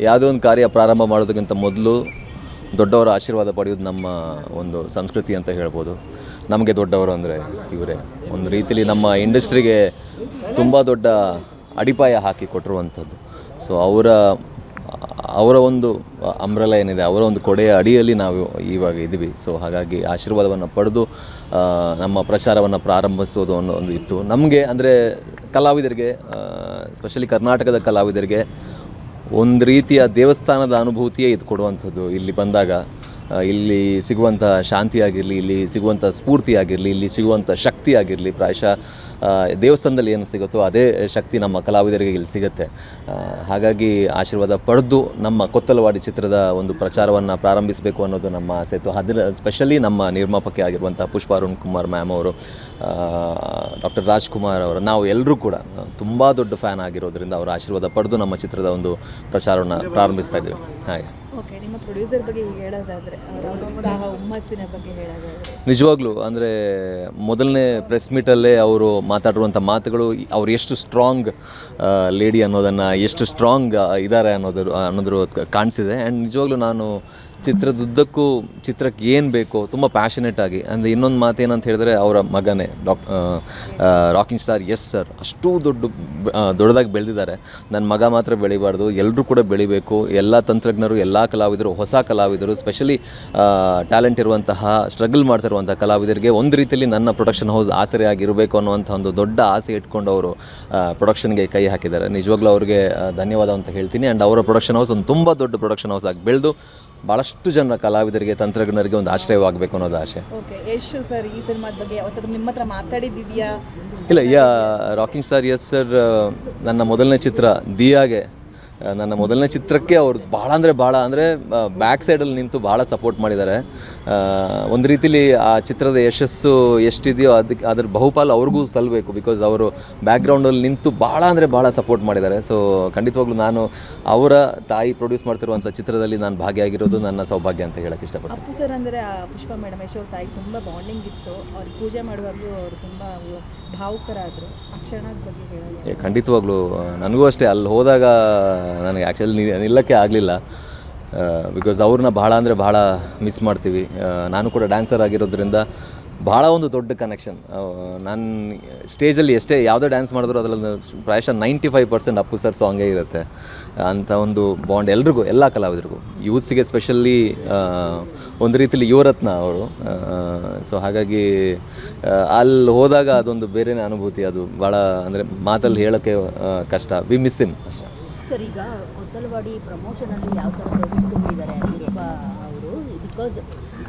ಯಾವುದೇ ಒಂದು ಕಾರ್ಯ ಪ್ರಾರಂಭ ಮಾಡೋದಕ್ಕಿಂತ ಮೊದಲು ದೊಡ್ಡವರ ಆಶೀರ್ವಾದ ಪಡೆಯೋದು ನಮ್ಮ ಒಂದು ಸಂಸ್ಕೃತಿ ಅಂತ ಹೇಳ್ಬೋದು. ನಮಗೆ ದೊಡ್ಡವರು ಅಂದರೆ ಇವರೇ. ಒಂದು ರೀತಿಯಲ್ಲಿ ನಮ್ಮ ಇಂಡಸ್ಟ್ರಿಗೆ ತುಂಬ ದೊಡ್ಡ ಅಡಿಪಾಯ ಹಾಕಿ ಕೊಟ್ಟಿರುವಂಥದ್ದು. ಸೊ ಅವರ ಒಂದು ಅಂಬ್ರೆಲಾ ಏನಿದೆ, ಅವರ ಒಂದು ಕೊಡೆಯ ಅಡಿಯಲ್ಲಿ ನಾವು ಇವಾಗ ಇದ್ದೀವಿ. ಸೊ ಹಾಗಾಗಿ ಆಶೀರ್ವಾದವನ್ನು ಪಡೆದು ನಮ್ಮ ಪ್ರಚಾರವನ್ನು ಪ್ರಾರಂಭಿಸೋದು ಅನ್ನೋ ಒಂದು ಇತ್ತು ನಮಗೆ. ಅಂದರೆ ಕಲಾವಿದರಿಗೆ, ಸ್ಪೆಷಲಿ ಕರ್ನಾಟಕದ ಕಲಾವಿದರಿಗೆ ಒಂದು ರೀತಿಯ ದೇವಸ್ಥಾನದ ಅನುಭೂತಿಯೇ ಇದು ಕೊಡುವಂಥದ್ದು. ಇಲ್ಲಿ ಬಂದಾಗ ಇಲ್ಲಿ ಸಿಗುವಂಥ ಶಾಂತಿ ಆಗಿರಲಿ, ಇಲ್ಲಿ ಸಿಗುವಂಥ ಸ್ಫೂರ್ತಿ ಆಗಿರಲಿ, ಇಲ್ಲಿ ಸಿಗುವಂಥ ಶಕ್ತಿ ಆಗಿರಲಿ, ಪ್ರಾಯಶಃ ದೇವಸ್ಥಾನದಲ್ಲಿ ಏನು ಸಿಗುತ್ತೋ ಅದೇ ಶಕ್ತಿ ನಮ್ಮ ಕಲಾವಿದರಿಗೆ ಇಲ್ಲಿ ಸಿಗುತ್ತೆ. ಹಾಗಾಗಿ ಆಶೀರ್ವಾದ ಪಡೆದು ನಮ್ಮ ಕೊತ್ತಲವಾಡಿ ಚಿತ್ರದ ಒಂದು ಪ್ರಚಾರವನ್ನು ಪ್ರಾರಂಭಿಸಬೇಕು ಅನ್ನೋದು ನಮ್ಮ ಆಸೆ ಇತ್ತು. ಸ್ಪೆಷಲಿ ನಮ್ಮ ನಿರ್ಮಾಪಕಿ ಆಗಿರುವಂಥ ಪುಷ್ಪ ಅರುಣ್ ಕುಮಾರ್ ಮ್ಯಾಮ್ ಅವರು, ಡಾಕ್ಟರ್ ರಾಜ್ಕುಮಾರ್ ಅವರು, ನಾವು ಎಲ್ಲರೂ ಕೂಡ ತುಂಬ ದೊಡ್ಡ ಫ್ಯಾನ್ ಆಗಿರೋದ್ರಿಂದ ಅವರ ಆಶೀರ್ವಾದ ಪಡೆದು ನಮ್ಮ ಚಿತ್ರದ ಒಂದು ಪ್ರಚಾರವನ್ನು ಪ್ರಾರಂಭಿಸ್ತಾ ಇದ್ದೀವಿ. ಹಾಗೆ ಓಕೆ, ನಿಮ್ಮ ಪ್ರೊಡ್ಯೂಸರ್ ಬಗ್ಗೆ ಹೇಳೋದಾದರೆ, ಉತ್ಸಾಹ ಹುಮ್ಮಸ್ಸಿನ ಬಗ್ಗೆ ಹೇಳೋದಾದರೆ, ನಿಜವಾಗ್ಲೂ ಅಂದರೆ ಮೊದಲನೇ ಪ್ರೆಸ್ ಮೀಟಲ್ಲೇ ಅವರು ಮಾತಾಡಿರುವಂಥ ಮಾತುಗಳು, ಅವ್ರು ಎಷ್ಟು ಸ್ಟ್ರಾಂಗ್ ಲೇಡಿ ಅನ್ನೋದನ್ನು, ಎಷ್ಟು ಸ್ಟ್ರಾಂಗ್ ಇದ್ದಾರೆ ಅನ್ನೋದ್ರ ಕಾಣಿಸಿದೆ. ಆ್ಯಂಡ್ ನಿಜವಾಗ್ಲೂ ನಾನು ಚಿತ್ರದುದ್ದಕ್ಕೂ ಚಿತ್ರಕ್ಕೆ ಏನು ಬೇಕೋ ತುಂಬ ಪ್ಯಾಷನೇಟ್ ಆಗಿ, ಅಂದರೆ ಇನ್ನೊಂದು ಮಾತೇನಂತ ಹೇಳಿದ್ರೆ ಅವರ ಮಗನೇ ರಾಕಿಂಗ್ ಸ್ಟಾರ್ ಯಸ್ ಸರ್ ಅಷ್ಟು ದೊಡ್ಡದಾಗಿ ಬೆಳೆದಿದ್ದಾರೆ. ನನ್ನ ಮಗ ಮಾತ್ರ ಬೆಳಿಬಾರ್ದು, ಎಲ್ಲರೂ ಕೂಡ ಬೆಳಿಬೇಕು. ಎಲ್ಲ ತಂತ್ರಜ್ಞರು, ಎಲ್ಲ ಕಲಾವಿದರು, ಹೊಸ ಕಲಾವಿದರು, ಸ್ಪೆಷಲಿ ಟ್ಯಾಲೆಂಟ್ ಇರುವಂತಹ, ಸ್ಟ್ರಗಲ್ ಮಾಡ್ತಿರುವಂಥ ಕಲಾವಿದರಿಗೆ ಒಂದು ರೀತಿಯಲ್ಲಿ ನನ್ನ ಪ್ರೊಡಕ್ಷನ್ ಹೌಸ್ ಆಸರೆಯಾಗಿರಬೇಕು ಅನ್ನುವಂಥ ಒಂದು ದೊಡ್ಡ ಆಸೆ ಇಟ್ಕೊಂಡು ಅವರು ಪ್ರೊಡಕ್ಷನ್ಗೆ ಕೈ ಹಾಕಿದ್ದಾರೆ. ನಿಜವಾಗ್ಲೂ ಅವ್ರಿಗೆ ಧನ್ಯವಾದ ಅಂತ ಹೇಳ್ತೀನಿ. ಆ್ಯಂಡ್ ಅವರ ಪ್ರೊಡಕ್ಷನ್ ಹೌಸ್ ಒಂದು ತುಂಬ ದೊಡ್ಡ ಪ್ರೊಡಕ್ಷನ್ ಹೌಸ್ ಆಗಿ ಬೆಳೆದು ಭಾಳಷ್ಟು ಜನ ಕಲಾವಿದರಿಗೆ, ತಂತ್ರಜ್ಞರಿಗೆ ಒಂದು ಆಶ್ರಯವಾಗಬೇಕು ಅನ್ನೋದು ಆಸೆ. ಓಕೆ, ಯಶ್ ಸರ್ ಈ ಸಿನಿಮಾದ ಬಗ್ಗೆ ಯಾವತ್ತಾದ್ರೂ ನಿಮ್ಮ ಹತ್ರ ಮಾತಾಡಿದ್ದಿದೆಯಾ? ಇಲ್ಲ, ರಾಕಿಂಗ್ ಸ್ಟಾರ್ ಯಸ್ ಸರ್ ನನ್ನ ಮೊದಲನೇ ಚಿತ್ರ ದಿಯಾಗೆ, ನನ್ನ ಮೊದಲನೇ ಚಿತ್ರಕ್ಕೆ ಅವರು ಭಾಳ ಅಂದರೆ ಬ್ಯಾಕ್ ಸೈಡಲ್ಲಿ ನಿಂತು ಭಾಳ ಸಪೋರ್ಟ್ ಮಾಡಿದ್ದಾರೆ. ಒಂದು ರೀತಿಲಿ ಆ ಚಿತ್ರದ ಯಶಸ್ಸು ಎಷ್ಟಿದೆಯೋ ಅದ್ರ ಬಹುಪಾಲು ಅವ್ರಿಗೂ ಸಲ್ಲಬೇಕು. ಬಿಕಾಸ್ ಅವರು ಬ್ಯಾಕ್ಗ್ರೌಂಡಲ್ಲಿ ನಿಂತು ಭಾಳ ಸಪೋರ್ಟ್ ಮಾಡಿದ್ದಾರೆ. ಸೊ ಖಂಡಿತವಾಗ್ಲೂ ನಾನು ಅವರ ತಾಯಿ ಪ್ರೊಡ್ಯೂಸ್ ಮಾಡ್ತಿರುವಂಥ ಚಿತ್ರದಲ್ಲಿ ನಾನು ಭಾಗಿಯಾಗಿರೋದು ನನ್ನ ಸೌಭಾಗ್ಯ ಅಂತ ಹೇಳಕ್ಕೆ ಇಷ್ಟಪಡ್ತೀನಿ. ಅಪ್ಪು ಸರ್ ಅಂದರೆ ಪುಷ್ಪ ಮೇಡಮ್ ಯಶ್ ಅವ್ರ ತಾಯಿ ತುಂಬ ಬಾಂಡಿಂಗ್ ಇತ್ತು. ಅವ್ರು ಪೂಜೆ ಮಾಡುವಾಗಲೂ ಅವರು ತುಂಬ ಭಾವುಕರಾದರು. ಆ ಕ್ಷಣದ ಬಗ್ಗೆ ಹೇಳೋದು? ಖಂಡಿತವಾಗ್ಲೂ ನನಗೂ ಅಷ್ಟೇ. ಅಲ್ಲಿ ಹೋದಾಗ ನನಗೆ ಆ್ಯಕ್ಚುಲಿ ನಿಲ್ಲಕ್ಕೆ ಆಗಲಿಲ್ಲ. ಬಿಕಾಸ್ ಅವ್ರನ್ನ ಭಾಳ ಮಿಸ್ ಮಾಡ್ತೀವಿ. ನಾನು ಕೂಡ ಡ್ಯಾನ್ಸರ್ ಆಗಿರೋದ್ರಿಂದ ಭಾಳ ಒಂದು ದೊಡ್ಡ ಕನೆಕ್ಷನ್. ನಾನು ಸ್ಟೇಜಲ್ಲಿ ಯಾವುದೇ ಡ್ಯಾನ್ಸ್ ಮಾಡಿದ್ರು ಅದರಲ್ಲಿ ಪ್ರಾಯಶಃ 95% ಅಪ್ಪು ಸರ್ ಸಾಂಗೇ ಇರುತ್ತೆ. ಅಂಥ ಒಂದು ಬಾಂಡ್ ಎಲ್ರಿಗೂ, ಎಲ್ಲ ಕಲಾವಿದರಿಗೂ, ಯೂತ್ಸಿಗೆ ಸ್ಪೆಷಲಿ ಒಂದು ರೀತಿಯಲ್ಲಿ ಯುವರತ್ನ ಅವರು. ಸೊ ಹಾಗಾಗಿ ಅಲ್ಲಿ ಹೋದಾಗ ಅದೊಂದು ಬೇರೆಯೇ ಅನುಭೂತಿ. ಅದು ಭಾಳ ಅಂದರೆ ಮಾತಲ್ಲಿ ಹೇಳೋಕ್ಕೆ ಕಷ್ಟ. ವಿ ಮಿಸ್ ಹಿಮ್ ಅಷ್ಟೇ. ಸರ್, ಈಗ ಕೊತ್ತಲವಾಡಿ ಪ್ರಮೋಷನಲ್ಲಿ ಯಾವ ಥರ ತುಂಬಿದ್ದಾರೆ ಅವರು? ಬಿಕಾಸ್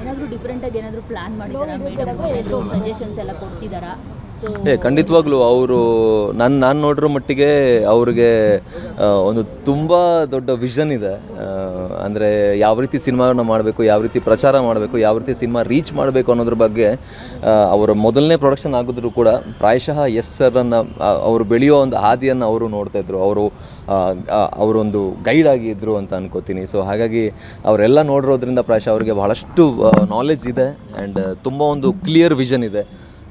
ಏನಾದರೂ ಡಿಫ್ರೆಂಟಾಗಿ ಏನಾದರೂ ಪ್ಲ್ಯಾನ್ ಮಾಡಿದ್ದಾರಾ ಮೇಡಮ್? ಏನಾದರೂ ಸಜೆಷನ್ಸ್ ಎಲ್ಲ ಕೊಡ್ತಿದ್ದಾರಾ? ಖಂಡಿತವಾಗ್ಲೂ ಅವರು ನಾನು ನೋಡಿರೋ ಮಟ್ಟಿಗೆ ಅವ್ರಿಗೆ ಒಂದು ತುಂಬ ದೊಡ್ಡ ವಿಷನ್ ಇದೆ. ಅಂದರೆ ಯಾವ ರೀತಿ ಸಿನಿಮಾವನ್ನು ಮಾಡಬೇಕು, ಯಾವ ರೀತಿ ಪ್ರಚಾರ ಮಾಡಬೇಕು, ಯಾವ ರೀತಿ ಸಿನಿಮಾ ರೀಚ್ ಮಾಡಬೇಕು ಅನ್ನೋದ್ರ ಬಗ್ಗೆ ಅವರ ಮೊದಲನೇ ಪ್ರೊಡಕ್ಷನ್ ಆಗಿದ್ರು ಕೂಡ ಪ್ರಾಯಶಃ ಎಸ್ ಸರ್ರನ್ನು ಅವರು ಬೆಳೆಯೋ ಒಂದು ಹಾದಿಯನ್ನು ಅವರು ನೋಡ್ತಾಯಿದ್ರು. ಅವರೊಂದು ಗೈಡ್ ಆಗಿದ್ದರು ಅಂತ ಅನ್ಕೋತೀನಿ. ಸೊ ಹಾಗಾಗಿ ಅವರೆಲ್ಲ ನೋಡಿರೋದ್ರಿಂದ ಪ್ರಾಯಶಃ ಅವರಿಗೆ ಬಹಳಷ್ಟು ನಾಲೆಜ್ ಇದೆ ಆ್ಯಂಡ್ ತುಂಬ ಒಂದು ಕ್ಲಿಯರ್ ವಿಷನ್ ಇದೆ.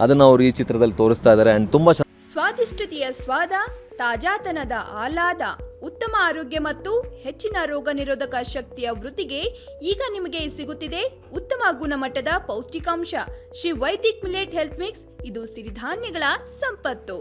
ಅದನ್ನು ಅವರು ಈ ಚಿತ್ರದಲ್ಲಿ ತೋರಿಸ್ತಾ ಇದ್ದಾರೆ. ಆ್ಯಂಡ್ ತುಂಬ ಸ್ವಾದಿಷ್ಟತೆಯ ಸ್ವಾದ, ತಾಜಾತನದ ಆಹ್ಲಾದ, ಉತ್ತಮ ಆರೋಗ್ಯ ಮತ್ತು ಹೆಚ್ಚಿನ ರೋಗ ನಿರೋಧಕ ಶಕ್ತಿಯ ವೃದ್ಧಿಗೆ ಈಗ ನಿಮಗೆ ಸಿಗುತ್ತಿದೆ ಉತ್ತಮ ಗುಣಮಟ್ಟದ ಪೌಷ್ಟಿಕಾಂಶ. Shri Vaidik millet health mix. ಇದು ಸಿರಿಧಾನ್ಯಗಳ ಸಂಪತ್ತು.